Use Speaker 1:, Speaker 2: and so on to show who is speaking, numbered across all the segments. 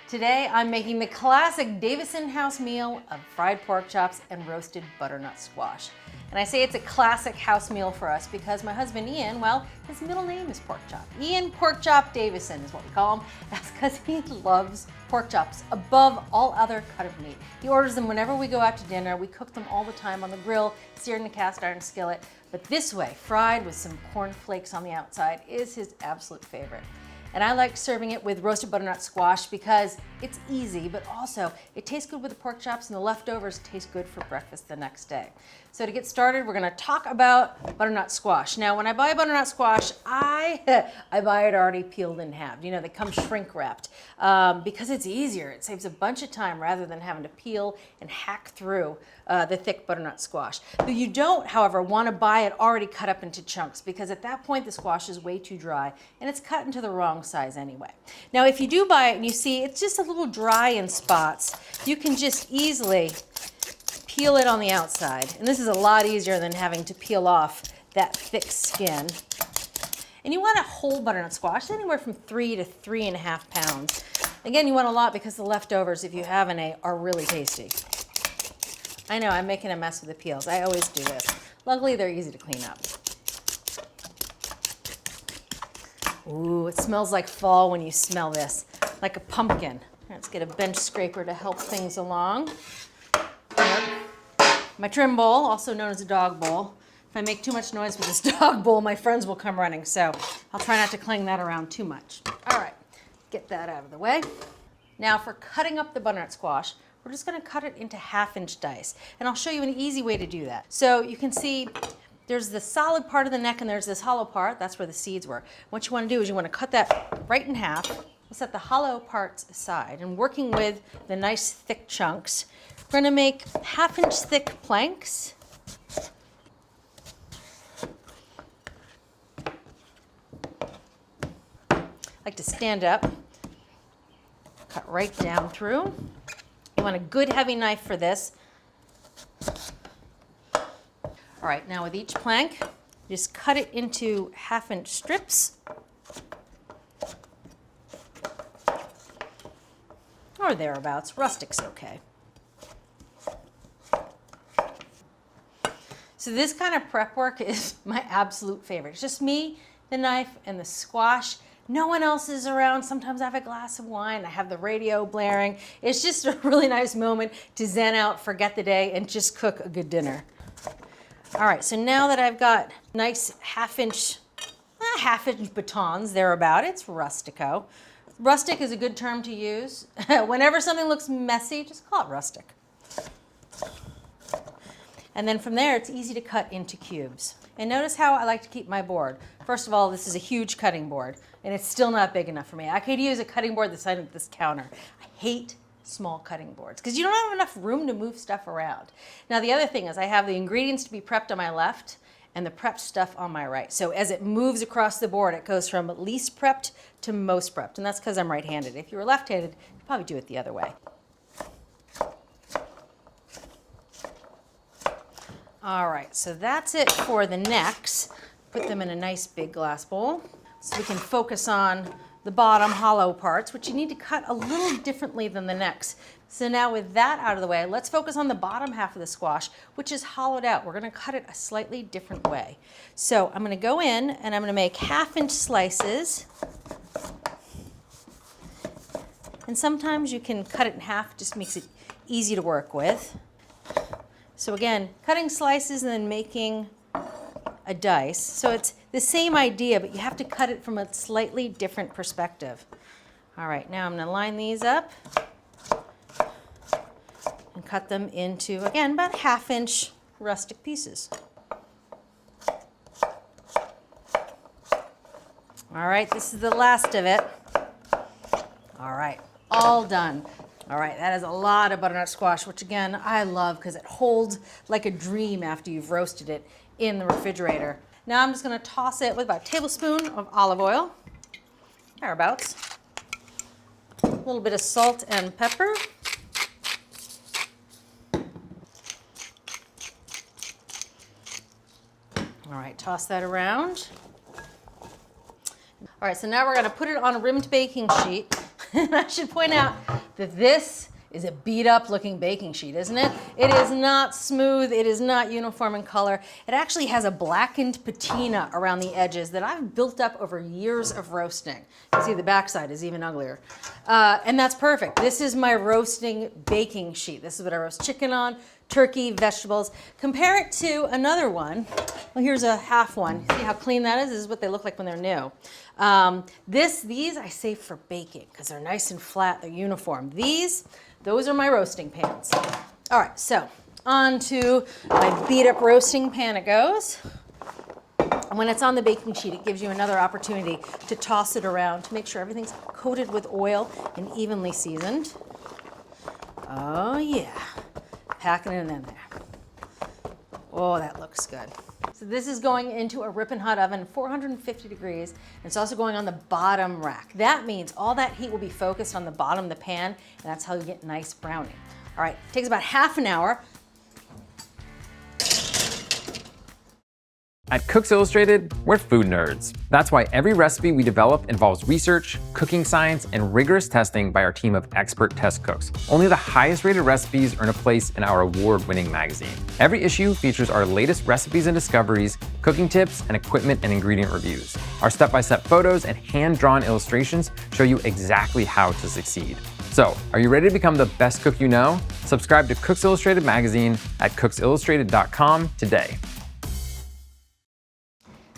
Speaker 1: Today I'm making the classic Davison house meal of fried pork chops and roasted butternut squash. And I say it's a classic house meal for us because my husband Ian, well, his middle name is Pork Chop. Ian Pork Chop Davison is what we call him. That's because he loves pork chops above all other cut of meat. He orders them whenever we go out to dinner. We cook them all the time on the grill, seared in a cast iron skillet. But this way, fried with some corn flakes on the outside, is his absolute favorite. And I like serving it with roasted butternut squash because it's easy, but also it tastes good with the pork chops and the leftovers taste good for breakfast the next day. So to get started, we're gonna talk about butternut squash. Now, when I buy butternut squash, I buy it already peeled in half. You know, they come shrink wrapped because it's easier. It saves a bunch of time rather than having to peel and hack through the thick butternut squash. But you don't, however, want to buy it already cut up into chunks because at that point the squash is way too dry and it's cut into the wrong size anyway. Now, if you do buy it and you see it's just a little dry in spots, you can just easily peel it on the outside. And this is a lot easier than having to peel off that thick skin. And you want a whole butternut squash, anywhere from 3 to 3.5 pounds. Again, you want a lot because the leftovers, if you have any, are really tasty. I know, I'm making a mess with the peels. I always do this. Luckily, they're easy to clean up. Ooh, it smells like fall when you smell this, like a pumpkin. Let's get a bench scraper to help things along. My trim bowl, also known as a dog bowl. If I make too much noise with this dog bowl, my friends will come running, so I'll try not to clang that around too much. All right, get that out of the way. Now for cutting up the butternut squash, we're just gonna cut it into 1/2-inch dice. And I'll show you an easy way to do that. So you can see there's the solid part of the neck and there's this hollow part. That's where the seeds were. What you wanna do is you wanna cut that right in half. We'll set the hollow parts aside. And working with the nice thick chunks, we're gonna make 1/2-inch thick planks. Like to stand up, cut right down through. You want a good heavy knife for this. All right, now with each plank, just cut it into 1/2-inch strips. Or thereabouts, rustic's okay. So this kind of prep work is my absolute favorite. It's just me, the knife, and the squash. No one else is around. Sometimes I have a glass of wine. I have the radio blaring. It's just a really nice moment to zen out, forget the day, and just cook a good dinner. All right, so now that I've got nice 1/2-inch batons thereabout, it's rustico. Rustic is a good term to use. Whenever something looks messy, just call it rustic. And then from there, it's easy to cut into cubes. And notice how I like to keep my board. First of all, this is a huge cutting board, and it's still not big enough for me. I could use a cutting board the size of this counter. I hate small cutting boards because you don't have enough room to move stuff around. Now, the other thing is I have the ingredients to be prepped on my left and the prepped stuff on my right. So as it moves across the board, it goes from least prepped to most prepped, and that's because I'm right-handed. If you were left-handed, you'd probably do it the other way. All right, so that's it for the necks. Put them in a nice big glass bowl so we can focus on the bottom hollow parts, which you need to cut a little differently than the necks. So now with that out of the way, let's focus on the bottom half of the squash, which is hollowed out. We're gonna cut it a slightly different way. So I'm gonna go in and I'm gonna make 1/2-inch slices. And sometimes you can cut it in half, just makes it easy to work with. So again, cutting slices and then making a dice. So it's the same idea, but you have to cut it from a slightly different perspective. All right, now I'm gonna line these up and cut them into, again, about 1/2-inch rustic pieces. All right, this is the last of it. All right, all done. All right, that is a lot of butternut squash, which again, I love because it holds like a dream after you've roasted it in the refrigerator. Now I'm just gonna toss it with about a tablespoon of olive oil, thereabouts. A little bit of salt and pepper. All right, toss that around. All right, so now we're gonna put it on a rimmed baking sheet. And I should point out, that this is a beat up looking baking sheet, isn't it? It is not smooth, it is not uniform in color. It actually has a blackened patina around the edges that I've built up over years of roasting. You see the backside is even uglier. And that's perfect. This is my roasting baking sheet. This is what I roast chicken on, turkey, vegetables. Compare it to another one. Well, here's a half one. See how clean that is? This is what they look like when they're new. These I save for baking because they're nice and flat, they're uniform. Those are my roasting pans. All right, so on to my beat up roasting pan it goes. And when it's on the baking sheet, it gives you another opportunity to toss it around to make sure everything's coated with oil and evenly seasoned. Oh yeah, packing it in there. Oh, that looks good. So this is going into a ripping hot oven, 450 degrees. And it's also going on the bottom rack. That means all that heat will be focused on the bottom of the pan, and that's how you get nice browning. All right, it takes about half an hour.
Speaker 2: At Cooks Illustrated, we're food nerds. That's why every recipe we develop involves research, cooking science, and rigorous testing by our team of expert test cooks. Only the highest rated recipes earn a place in our award-winning magazine. Every issue features our latest recipes and discoveries, cooking tips, and equipment and ingredient reviews. Our step-by-step photos and hand-drawn illustrations show you exactly how to succeed. So, are you ready to become the best cook you know? Subscribe to Cooks Illustrated magazine at cooksillustrated.com today.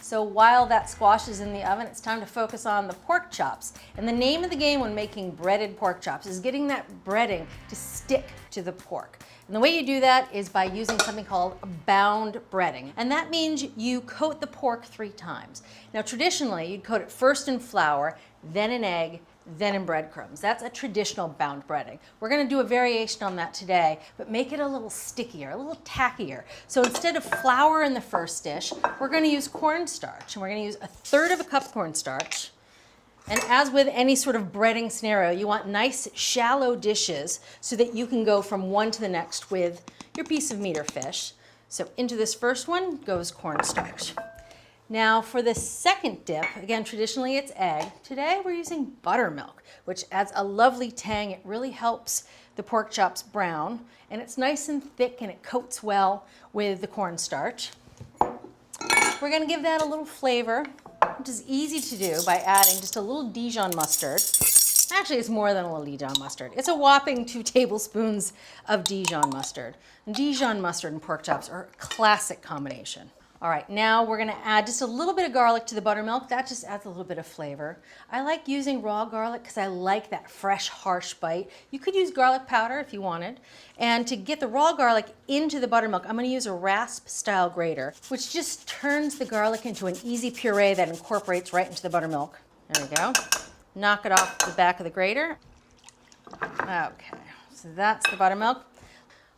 Speaker 1: So while that squash is in the oven, it's time to focus on the pork chops. And the name of the game when making breaded pork chops is getting that breading to stick to the pork. And the way you do that is by using something called bound breading. And that means you coat the pork 3 times. Now traditionally, you'd coat it first in flour, then in egg, then in breadcrumbs. That's a traditional bound breading. We're gonna do a variation on that today, but make it a little stickier, a little tackier. So instead of flour in the first dish, we're gonna use cornstarch, and we're gonna use 1/3 cup cornstarch. And as with any sort of breading scenario, you want nice shallow dishes so that you can go from one to the next with your piece of meat or fish. So into this first one goes cornstarch. Now for the second dip, again, traditionally it's egg. Today we're using buttermilk, which adds a lovely tang. It really helps the pork chops brown, and it's nice and thick and it coats well with the cornstarch. We're gonna give that a little flavor, which is easy to do by adding just a little Dijon mustard. Actually, it's more than a little Dijon mustard. It's a whopping 2 tablespoons of Dijon mustard. And Dijon mustard and pork chops are a classic combination. All right, now we're gonna add just a little bit of garlic to the buttermilk. That just adds a little bit of flavor. I like using raw garlic because I like that fresh, harsh bite. You could use garlic powder if you wanted. And to get the raw garlic into the buttermilk, I'm gonna use a rasp-style grater, which just turns the garlic into an easy puree that incorporates right into the buttermilk. There we go. Knock it off the back of the grater. Okay, so that's the buttermilk.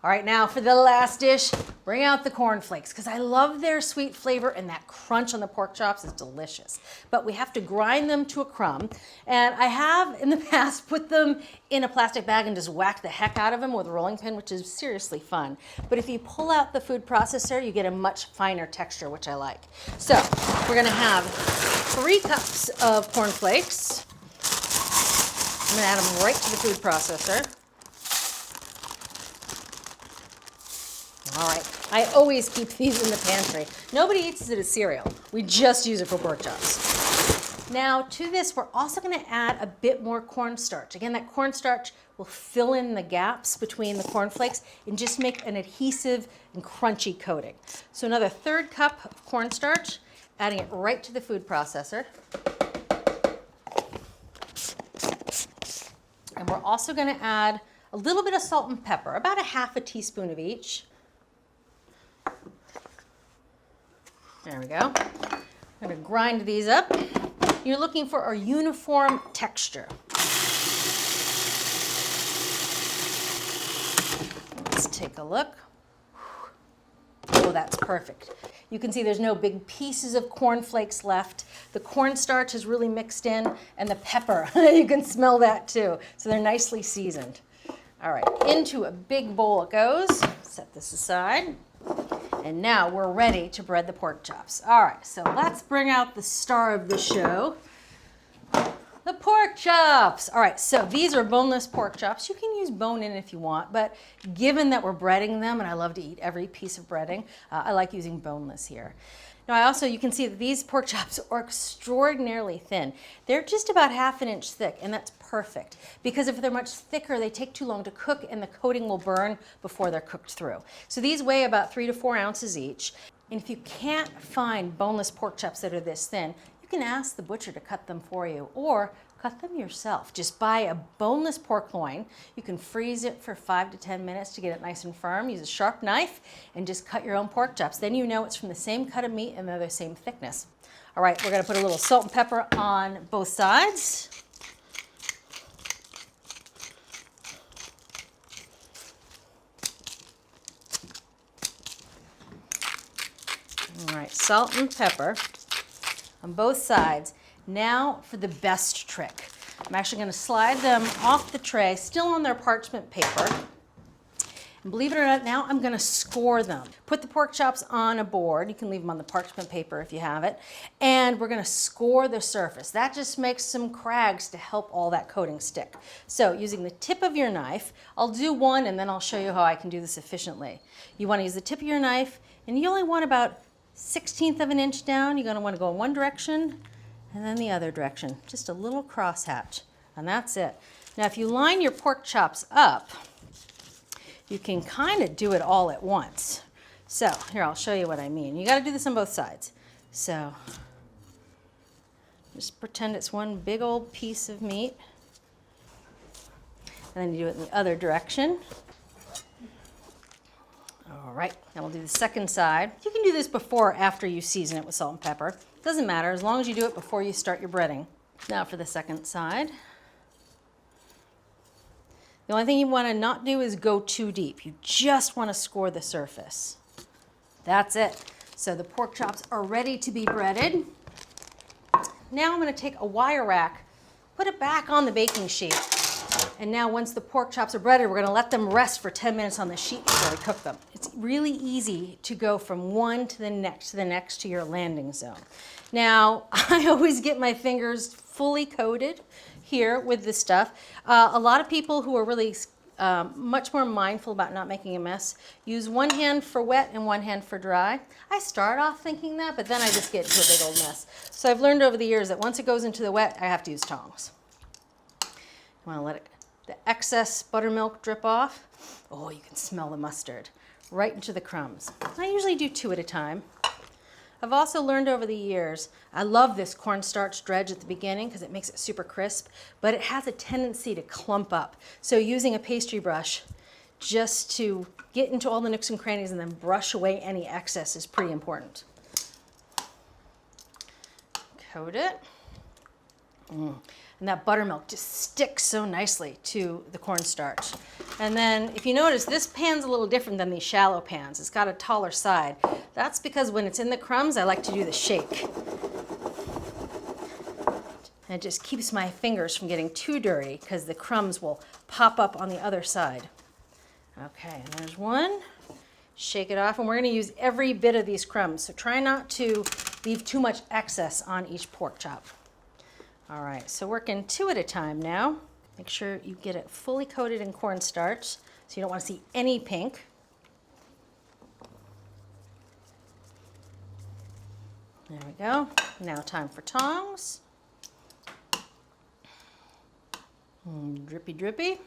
Speaker 1: All right, now for the last dish, bring out the cornflakes, because I love their sweet flavor and that crunch on the pork chops is delicious. But we have to grind them to a crumb. And I have in the past put them in a plastic bag and just whack the heck out of them with a rolling pin, which is seriously fun. But if you pull out the food processor, you get a much finer texture, which I like. So we're gonna have 3 cups of cornflakes. I'm gonna add them right to the food processor. All right, I always keep these in the pantry. Nobody eats it as cereal. We just use it for pork chops. Now to this, we're also gonna add a bit more cornstarch. Again, that cornstarch will fill in the gaps between the cornflakes and just make an adhesive and crunchy coating. So another 1/3 cup of cornstarch, adding it right to the food processor. And we're also gonna add a little bit of salt and pepper, about 1/2 teaspoon of each. There we go. I'm gonna grind these up. You're looking for a uniform texture. Let's take a look. Oh, that's perfect. You can see there's no big pieces of cornflakes left. The cornstarch is really mixed in, and the pepper, you can smell that too. So they're nicely seasoned. All right, into a big bowl it goes. Set this aside. And now we're ready to bread the pork chops. All right, so let's bring out the star of the show. The pork chops. All right, so these are boneless pork chops. You can use bone in if you want, but given that we're breading them, and I love to eat every piece of breading, I like using boneless here. Now you can see that these pork chops are extraordinarily thin. They're just about 1/2 inch thick, and that's perfect because if they're much thicker, they take too long to cook and the coating will burn before they're cooked through. So these weigh about 3 to 4 ounces each. And if you can't find boneless pork chops that are this thin, you can ask the butcher to cut them for you or cut them yourself. Just buy a boneless pork loin. You can freeze it for 5 to 10 minutes to get it nice and firm. Use a sharp knife and just cut your own pork chops. Then you know it's from the same cut of meat and they're the same thickness. All right, we're gonna put a little salt and pepper on both sides. All right, salt and pepper on both sides. Now for the best trick. I'm actually going to slide them off the tray, still on their parchment paper. And believe it or not, now I'm going to score them. Put the pork chops on a board. You can leave them on the parchment paper if you have it. And we're going to score the surface. That just makes some crags to help all that coating stick. So using the tip of your knife, I'll do one and then I'll show you how I can do this efficiently. You want to use the tip of your knife and you only want about 1/16 of an inch down. You're going to want to go in one direction and then the other direction. Just a little crosshatch, and that's it. Now, if you line your pork chops up, you can kind of do it all at once. So here, I'll show you what I mean. You got to do this on both sides. So just pretend it's one big old piece of meat, and then you do it in the other direction. All right, now we'll do the second side. You can do this before or after you season it with salt and pepper. Doesn't matter, as long as you do it before you start your breading. Now for the second side. The only thing you want to not do is go too deep. You just want to score the surface. That's it. So the pork chops are ready to be breaded. Now I'm going to take a wire rack, put it back on the baking sheet. And now once the pork chops are breaded, we're going to let them rest for 10 minutes on the sheet before we cook them. It's really easy to go from one to the next to your landing zone. Now, I always get my fingers fully coated here with this stuff. A lot of people who are really much more mindful about not making a mess use one hand for wet and one hand for dry. I start off thinking that, but then I just get into a big old mess. So I've learned over the years that once it goes into the wet, I have to use tongs. I want to let the excess buttermilk drip off. Oh, you can smell the mustard right into the crumbs. I usually do 2 at a time. I've also learned over the years, I love this cornstarch dredge at the beginning because it makes it super crisp, but it has a tendency to clump up. So using a pastry brush just to get into all the nooks and crannies and then brush away any excess is pretty important. Coat it. And that buttermilk just sticks so nicely to the cornstarch. And then if you notice, this pan's a little different than these shallow pans. It's got a taller side. That's because when it's in the crumbs, I like to do the shake. And it just keeps my fingers from getting too dirty because the crumbs will pop up on the other side. Okay, and there's one. Shake it off, and we're gonna use every bit of these crumbs. So try not to leave too much excess on each pork chop. All right, so working 2 at a time now. Make sure you get it fully coated in cornstarch so you don't want to see any pink. There we go. Now time for tongs. Drippy, drippy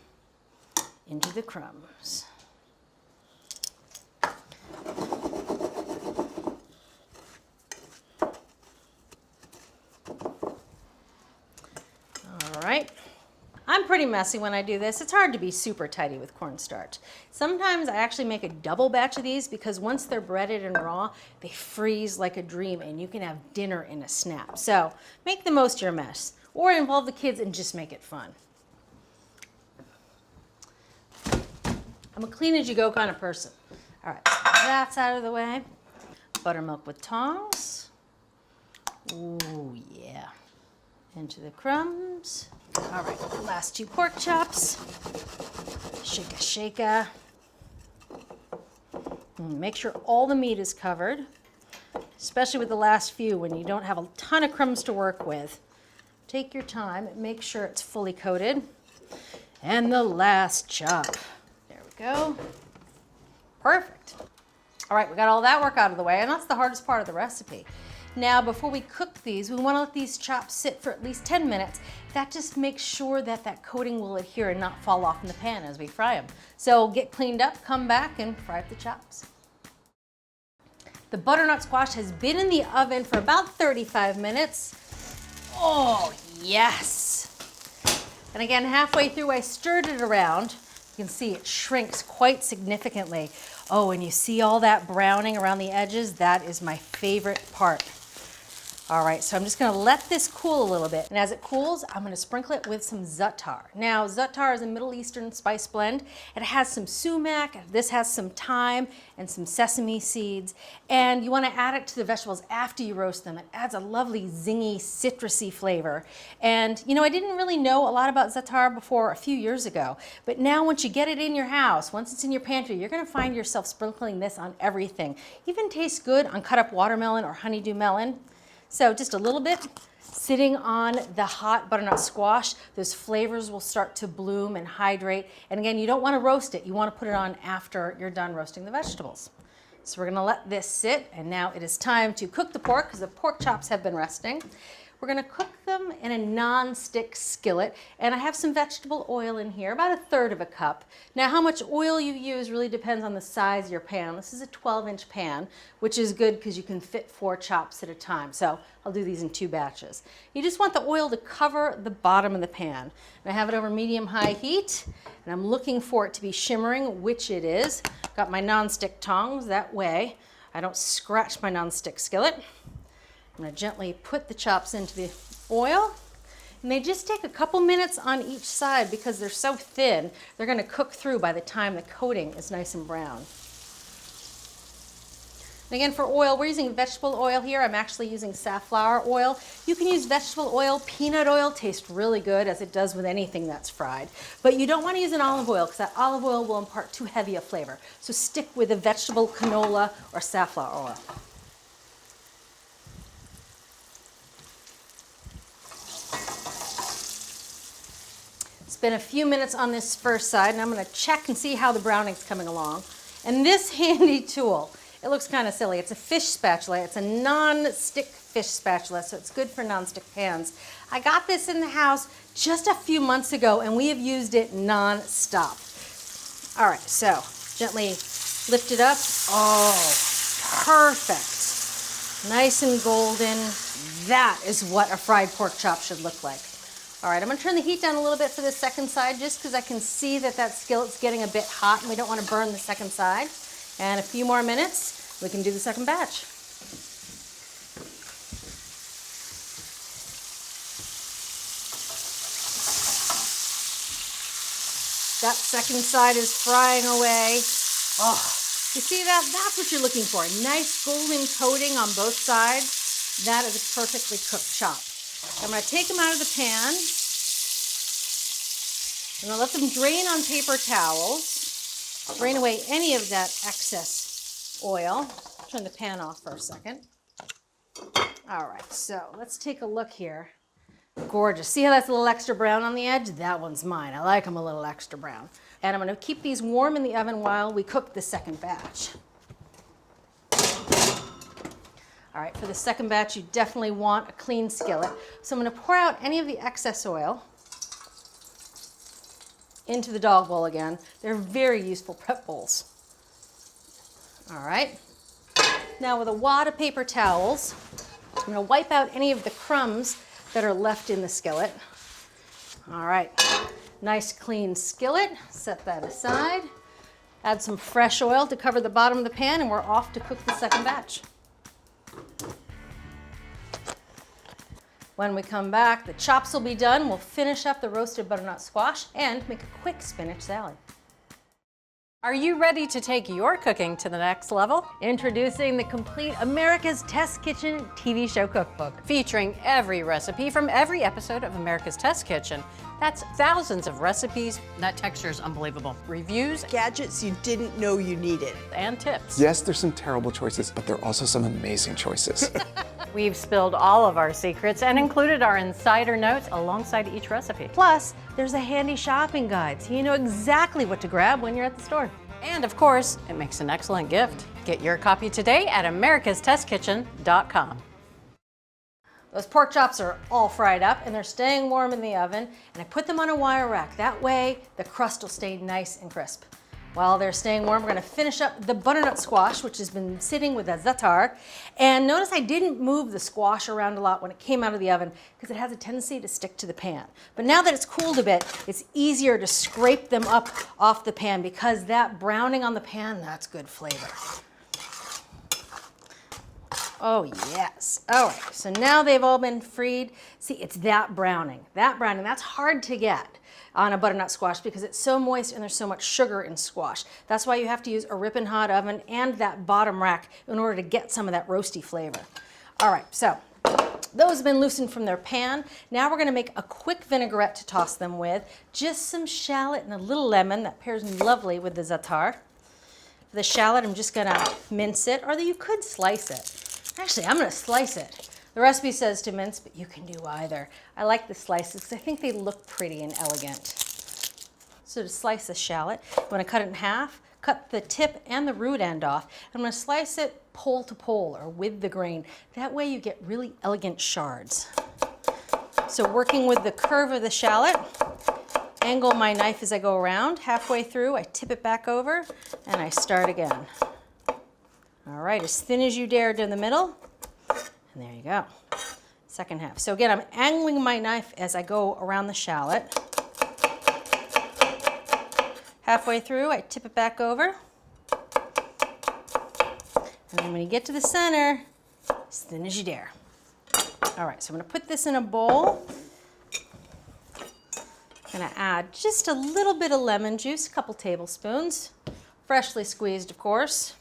Speaker 1: into the crumbs. All right. I'm pretty messy when I do this. It's hard to be super tidy with cornstarch. Sometimes I actually make a double batch of these because once they're breaded and raw, they freeze like a dream and you can have dinner in a snap. So make the most of your mess or involve the kids and just make it fun. I'm a clean as you go kind of person. All right, so that's out of the way. Buttermilk with tongs. Ooh, yeah. Into the crumbs. All right, last 2 pork chops. Shake-a, shake-a. Make sure all the meat is covered, especially with the last few when you don't have a ton of crumbs to work with. take your time and make sure it's fully coated. And the last chop. There we go. Perfect. All right, we got all that work out of the way, and that's the hardest part of the recipe. Now, before we cook these, we want to let these chops sit for at least 10 minutes. That just makes sure that that coating will adhere and not fall off in the pan as we fry them. So get cleaned up, come back, and fry up the chops. The butternut squash has been in the oven for about 35 minutes. Oh, yes. And again, halfway through, I stirred it around. You can see it shrinks quite significantly. Oh, and you see all that browning around the edges? That is my favorite part. All right, so I'm just gonna let this cool a little bit. And as it cools, I'm gonna sprinkle it with some za'atar. Now, za'atar is a Middle Eastern spice blend. It has some sumac, this has some thyme and some sesame seeds. And you wanna add it to the vegetables after you roast them. It adds a lovely zingy, citrusy flavor. And you know, I didn't really know a lot about za'atar before a few years ago. But now once you get it in your house, once it's in your pantry, you're gonna find yourself sprinkling this on everything. Even tastes good on cut up watermelon or honeydew melon. So just a little bit sitting on the hot butternut squash, those flavors will start to bloom and hydrate. And again, you don't want to roast it. You want to put it on after you're done roasting the vegetables. So we're going to let this sit, and now it is time to cook the pork because the pork chops have been resting. We're going to cook them in a non-stick skillet, and I have some vegetable oil in here, about 1/3 cup. Now, how much oil you use really depends on the size of your pan. This is a 12-inch pan, which is good because you can fit 4 chops at a time. So I'll do these in 2 batches. You just want the oil to cover the bottom of the pan. And I have it over medium-high heat, and I'm looking for it to be shimmering, which it is. Got my non-stick tongs, that way I don't scratch my non-stick skillet. I'm going to gently put the chops into the oil, and they just take a couple minutes on each side because they're so thin. They're going to cook through by the time the coating is nice and brown. And again, for oil, we're using vegetable oil here. I'm actually using safflower oil. You can use vegetable oil. Peanut oil tastes really good, as it does with anything that's fried. But you don't want to use an olive oil because that olive oil will impart too heavy a flavor. So stick with a vegetable canola or safflower oil. Been a few minutes on this first side, and I'm going to check and see how the browning's coming along. And this handy tool, it looks kind of silly. It's a fish spatula. It's a non-stick fish spatula, so it's good for non-stick pans. I got this in the house just a few months ago, and we have used it non-stop. All right, so gently lift it up. Oh, perfect. Nice and golden. That is what a fried pork chop should look like. All right, I'm gonna turn the heat down a little bit for the second side just because I can see that that skillet's getting a bit hot and we don't want to burn the second side. And a few more minutes, we can do the second batch. That second side is frying away. Oh, you see that? That's what you're looking for. Nice golden coating on both sides. That is a perfectly cooked chop. I'm going to take them out of the pan. I'm going to let them drain on paper towels. Drain away any of that excess oil. Turn the pan off for a second. All right, so let's take a look here. Gorgeous. See how that's a little extra brown on the edge? That one's mine. I like them a little extra brown. And I'm going to keep these warm in the oven while we cook the second batch. All right, for the second batch, you definitely want a clean skillet. So I'm going to pour out any of the excess oil into the dog bowl again. They're very useful prep bowls. All right. Now with a wad of paper towels, I'm going to wipe out any of the crumbs that are left in the skillet. All right, nice clean skillet. Set that aside. Add some fresh oil to cover the bottom of the pan, and we're off to cook the second batch. When we come back, the chops will be done. We'll finish up the roasted butternut squash and make a quick spinach salad.
Speaker 3: Are you ready to take your cooking to the next level?
Speaker 1: Introducing the complete America's Test Kitchen TV show cookbook.
Speaker 3: Featuring every recipe from every episode of America's Test Kitchen. That's thousands of recipes. That texture is unbelievable. Reviews
Speaker 4: Gadgets you didn't know you needed.
Speaker 3: and tips.
Speaker 5: Yes, there's some terrible choices, but there are also some amazing choices.
Speaker 3: We've spilled all of our secrets and included our insider notes alongside each recipe.
Speaker 1: Plus, there's a handy shopping guide so you know exactly what to grab when you're at the store.
Speaker 3: And of course, it makes an excellent gift. Get your copy today at americastestkitchen.com.
Speaker 1: Those pork chops are all fried up and they're staying warm in the oven, and I put them on a wire rack. That way the crust will stay nice and crisp. While they're staying warm, we're gonna finish up the butternut squash, which has been sitting with a za'atar. And notice I didn't move the squash around a lot when it came out of the oven because it has a tendency to stick to the pan. But now that it's cooled a bit, it's easier to scrape them up off the pan because that browning on the pan, that's good flavor. Oh yes. All right, so now they've all been freed. See, it's that browning. That's hard to get on a butternut squash because it's so moist and there's so much sugar in squash. That's why you have to use a ripping hot oven and that bottom rack in order to get some of that roasty flavor. All right, so those have been loosened from their pan. Now we're gonna make a quick vinaigrette to toss them with. Just some shallot and a little lemon. That pairs lovely with the za'atar. For the shallot, I'm just gonna mince it, or you could slice it. Actually, I'm gonna slice it. The recipe says to mince, but you can do either. I like the slices because I think they look pretty and elegant. So to slice the shallot, you wanna cut it in half, cut the tip and the root end off. I'm gonna slice it pole to pole or with the grain. That way you get really elegant shards. So working with the curve of the shallot, angle my knife as I go around. Halfway through, I tip it back over and I start again. All right, as thin as you dare down the middle. And there you go. Second half. So again, I'm angling my knife as I go around the shallot. Halfway through, I tip it back over. And then when you get to the center, as thin as you dare. All right, so I'm gonna put this in a bowl. I'm gonna add just a little bit of lemon juice, a couple tablespoons. Freshly squeezed, of course.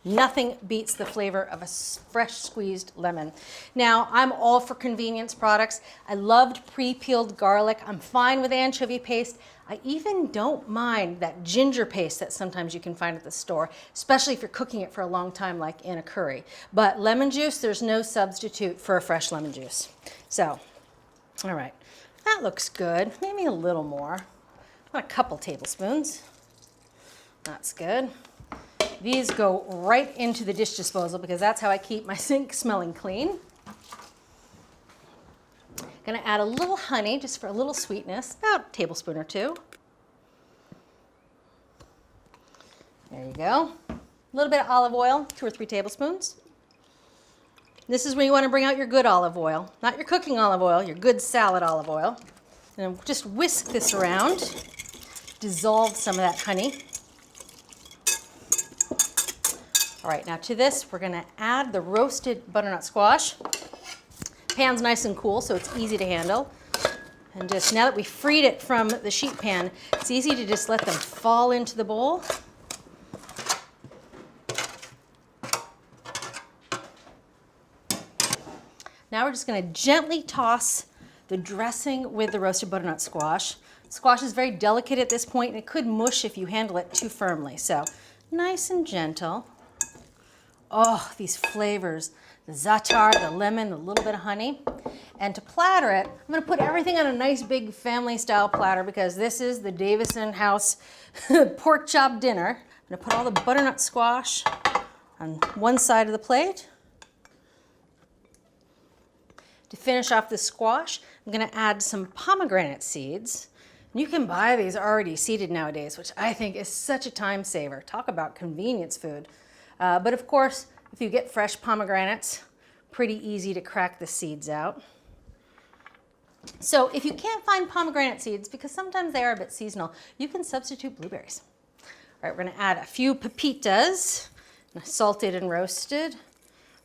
Speaker 1: Nothing beats the flavor of a fresh squeezed lemon. Now, I'm all for convenience products. I loved pre-peeled garlic. I'm fine with anchovy paste. I even don't mind that ginger paste that sometimes you can find at the store, especially if you're cooking it for a long time like in a curry. But lemon juice, there's no substitute for a fresh lemon juice. So, all right, that looks good. Maybe a little more. A couple tablespoons. That's good. These go right into the dish disposal because that's how I keep my sink smelling clean. Gonna add a little honey just for a little sweetness, about a tablespoon or two. There you go. A little bit of olive oil, 2 or 3 tablespoons. This is where you wanna bring out your good olive oil, not your cooking olive oil, your good salad olive oil. And just whisk this around, dissolve some of that honey. All right, now to this, we're gonna add the roasted butternut squash. Pan's nice and cool, so it's easy to handle. And just now that we freed it from the sheet pan, it's easy to just let them fall into the bowl. Now we're just gonna gently toss the dressing with the roasted butternut squash. Squash is very delicate at this point, and it could mush if you handle it too firmly. So nice and gentle. Oh, these flavors, the za'atar, the lemon, a little bit of honey. And to platter it, I'm gonna put everything on a nice big family style platter because this is the Davison house pork chop dinner. I'm gonna put all the butternut squash on one side of the plate. To finish off the squash, I'm gonna add some pomegranate seeds. You can buy these already seeded nowadays, which I think is such a time saver. Talk about convenience food. But of course, if you get fresh pomegranates, pretty easy to crack the seeds out. So if you can't find pomegranate seeds, because sometimes they are a bit seasonal, you can substitute blueberries. All right, we're gonna add a few pepitas, salted and roasted.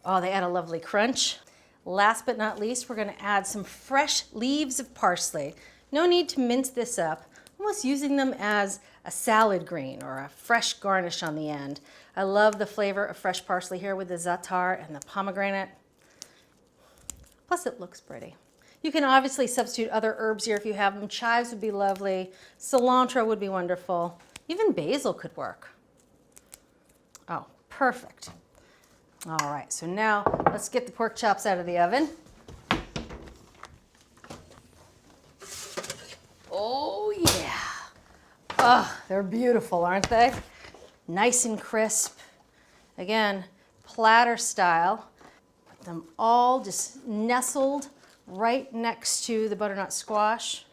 Speaker 1: Oh, they add a lovely crunch. Last but not least, we're gonna add some fresh leaves of parsley. No need to mince this up. Almost using them as a salad green or a fresh garnish on the end. I love the flavor of fresh parsley here with the za'atar and the pomegranate. Plus it looks pretty. You can obviously substitute other herbs here if you have them. Chives would be lovely. Cilantro would be wonderful. Even basil could work. Oh, perfect. All right, so now let's get the pork chops out of the oven. Oh yeah. Oh, they're beautiful, aren't they? Nice and crisp. Again, platter style. Put them all just nestled right next to the butternut squash.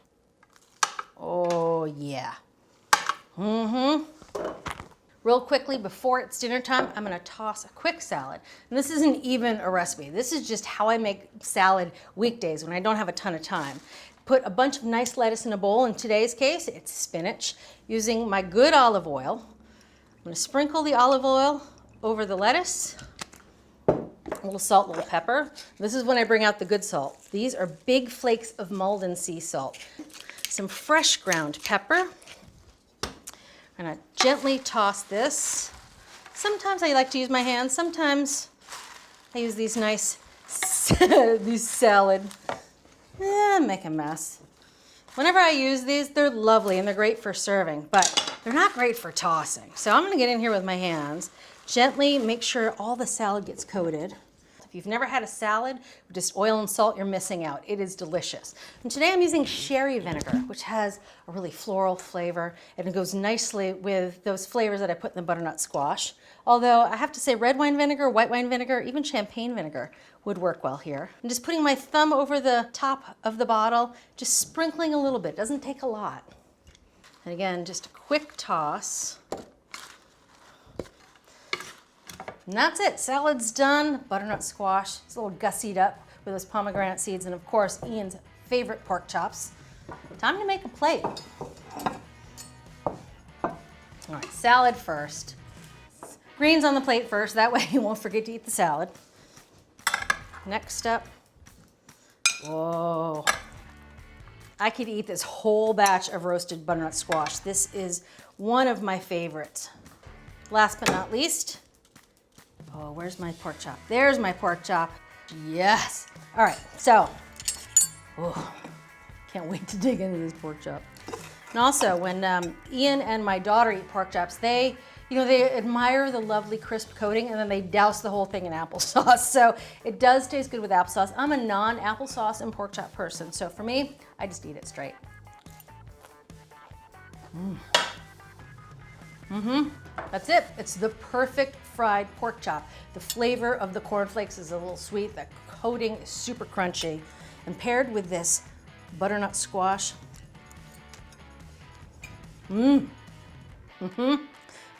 Speaker 1: Oh yeah. Real quickly, before it's dinner time, I'm gonna toss a quick salad. And this isn't even a recipe. This is just how I make salad weekdays when I don't have a ton of time. Put a bunch of nice lettuce in a bowl. In today's case, it's spinach. Using my good olive oil. I'm gonna sprinkle the olive oil over the lettuce. A little salt, a little pepper. This is when I bring out the good salt. These are big flakes of Malden sea salt. Some fresh ground pepper. I'm gonna gently toss this. Sometimes I like to use my hands. Sometimes I use these nice, these salad. Make a mess. Whenever I use these, they're lovely and they're great for serving, but they're not great for tossing. So I'm gonna get in here with my hands, gently make sure all the salad gets coated. If you've never had a salad with just oil and salt, you're missing out. It is delicious. And today I'm using sherry vinegar, which has a really floral flavor, and it goes nicely with those flavors that I put in the butternut squash. Although I have to say red wine vinegar, white wine vinegar, even champagne vinegar would work well here. I'm just putting my thumb over the top of the bottle, just sprinkling a little bit. Doesn't take a lot. And again, just a quick toss. And that's it, salad's done. Butternut squash, it's a little gussied up with those pomegranate seeds and of course Ian's favorite pork chops. Time to make a plate. All right, salad first. Greens on the plate first, that way you won't forget to eat the salad. Next up, whoa. I could eat this whole batch of roasted butternut squash. This is one of my favorites. Last but not least, oh, where's my pork chop? There's my pork chop. Yes. All right, so, oh, can't wait to dig into this pork chop. And also, when Ian and my daughter eat pork chops, they admire the lovely crisp coating and then they douse the whole thing in applesauce. So it does taste good with applesauce. I'm a non-applesauce and pork chop person. So for me, I just eat it straight. That's it. It's the perfect fried pork chop. The flavor of the cornflakes is a little sweet. The coating is super crunchy. And paired with this butternut squash.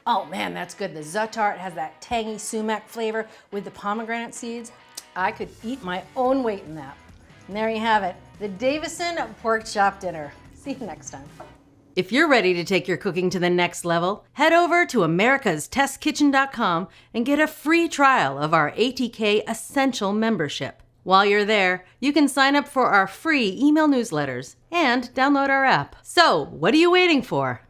Speaker 1: Oh man, that's good. The za'atar has that tangy sumac flavor with the pomegranate seeds. I could eat my own weight in that. And there you have it, the Davison pork chop dinner. See you next time. If you're ready to take your cooking to the next level, head over to americastestkitchen.com and get a free trial of our ATK Essential membership. While you're there, you can sign up for our free email newsletters and download our app. So, what are you waiting for?